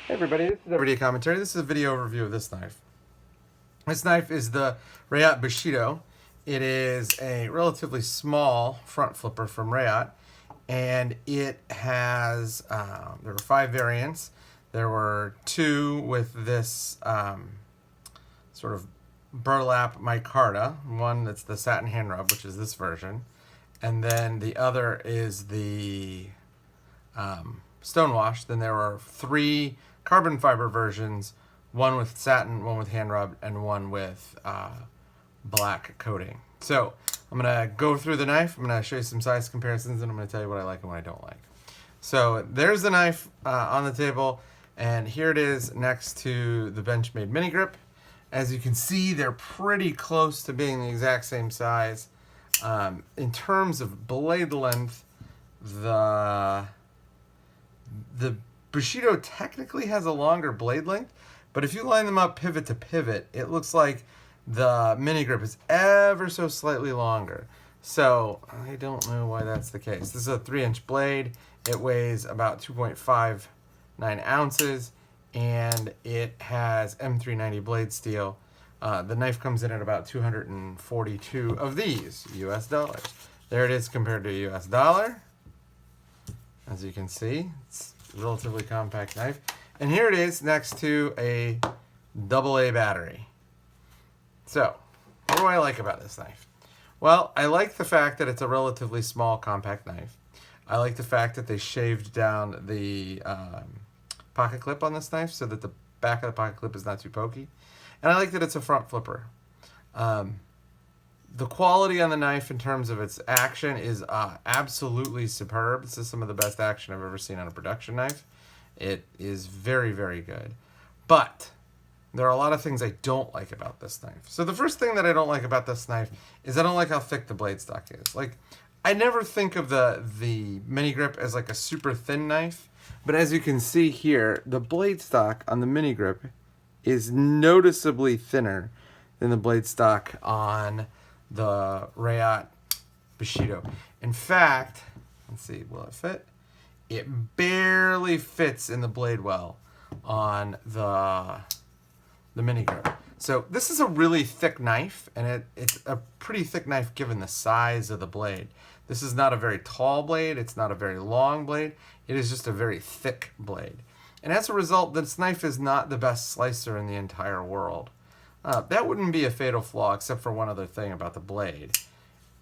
Hey everybody, this is Everyday Commentary. This is a video overview of this knife. This knife is the Reate Bushido. It is a relatively small front flipper from Reate, and it has, there were 5 variants. There were 2 with this sort of burlap micarta, one that's the satin hand rub, which is this version, and then the other is the stonewash. Then there were 3 carbon fiber versions, one with satin, one with hand rub, and one with black coating. So I'm going to go through the knife. I'm going to show you some size comparisons, and I'm going to tell you what I like and what I don't like. So there's the knife on the table, and here it is next to the Benchmade mini grip. As you can see, they're pretty close to being the exact same size. In terms of blade length, the Bushido technically has a longer blade length, but if you line them up pivot to pivot, it looks like the mini grip is ever so slightly longer. So I don't know why that's the case. This is a 3-inch blade. It weighs about 2.59 ounces, and it has M390 blade steel. The knife comes in at about 242 of these US dollars. There it is compared to a US dollar. As you can see, it's a relatively compact knife. And here it is next to a AA battery. So, what do I like about this knife? Well, I like the fact that it's a relatively small, compact knife. I like the fact that they shaved down the pocket clip on this knife so that the back of the pocket clip is not too pokey. And I like that it's a front flipper. The quality on the knife in terms of its action is absolutely superb. This is some of the best action I've ever seen on a production knife. It is very, very good. But there are a lot of things I don't like about this knife. So the first thing that I don't like about this knife is I don't like how thick the blade stock is. Like, I never think of the mini grip as like a super thin knife, but as you can see here, the blade stock on the mini grip is noticeably thinner than the blade stock on the Reate Bushido. In fact, let's see, will it fit? It barely fits in the blade well on the mini grip. So this is a really thick knife, and it's a pretty thick knife given the size of the blade. This is not a very tall blade. It's not a very long blade. It is just a very thick blade. And as a result, this knife is not the best slicer in the entire world. That wouldn't be a fatal flaw, except for one other thing about the blade.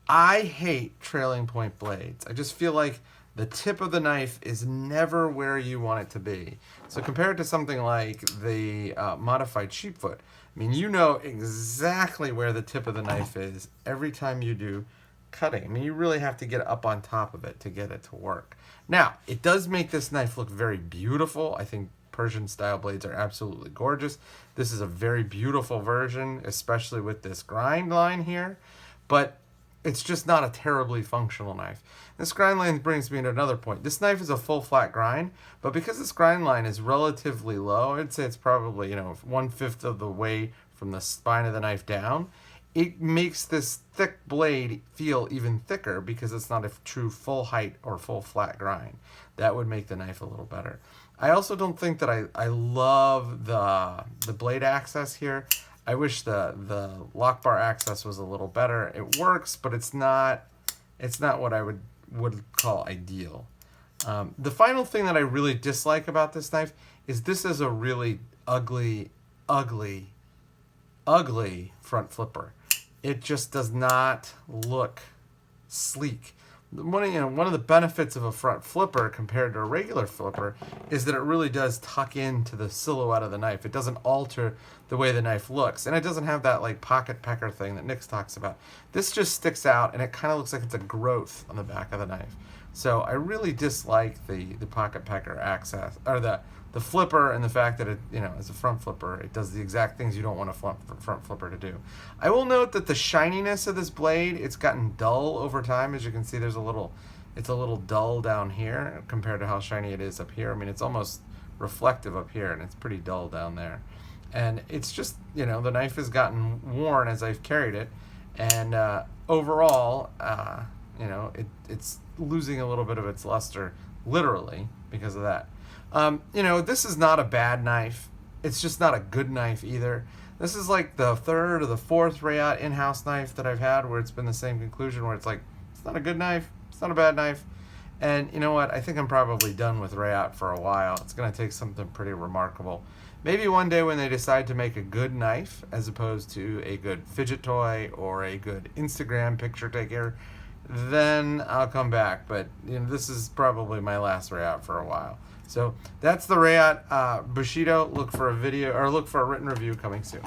I hate trailing point blades. I just feel like the tip of the knife is never where you want it to be. So compared to something like the modified sheepfoot, I mean, you know exactly where the tip of the knife is every time you do cutting. I mean, you really have to get up on top of it to get it to work. Now, it does make this knife look very beautiful. I think Persian style blades are absolutely gorgeous. This is a very beautiful version, especially with this grind line here, but it's just not a terribly functional knife. This grind line brings me to another point. This knife is a full flat grind, but because this grind line is relatively low, I'd say it's probably, 1/5 of the way from the spine of the knife down, it makes this thick blade feel even thicker because it's not a true full height or full flat grind. That would make the knife a little better. I also don't think that I love the blade access here. I wish the lock bar access was a little better. It works, but it's not what I would call ideal. The final thing that I really dislike about this knife is this is a really ugly front flipper. It just does not look sleek. One of the benefits of a front flipper compared to a regular flipper is that it really does tuck into the silhouette of the knife. It doesn't alter the way the knife looks, and it doesn't have that like pocket pecker thing that Nick talks about. This just sticks out, and it kind of looks like it's a growth on the back of the knife. So I really dislike the pocket pecker access, or the flipper, and the fact that it, as a front flipper, it does the exact things you don't want a front flipper to do. I will note that the shininess of this blade, it's gotten dull over time. As you can see, it's a little dull down here compared to how shiny it is up here. I mean, it's almost reflective up here, and it's pretty dull down there. And it's just, the knife has gotten worn as I've carried it, and overall, it's losing a little bit of its luster, literally, because of that. You know, this is not a bad knife. It's just not a good knife either. This is like the third or the fourth Reate in-house knife that I've had where it's been the same conclusion, where it's like, it's not a good knife, it's not a bad knife. And you know what? I think I'm probably done with Reate for a while. It's going to take something pretty remarkable. Maybe one day when they decide to make a good knife as opposed to a good fidget toy or a good Instagram picture taker, then I'll come back. But you know, this is probably my last Reate for a while. So that's the Reate Bushido. Look for a video or look for a written review coming soon.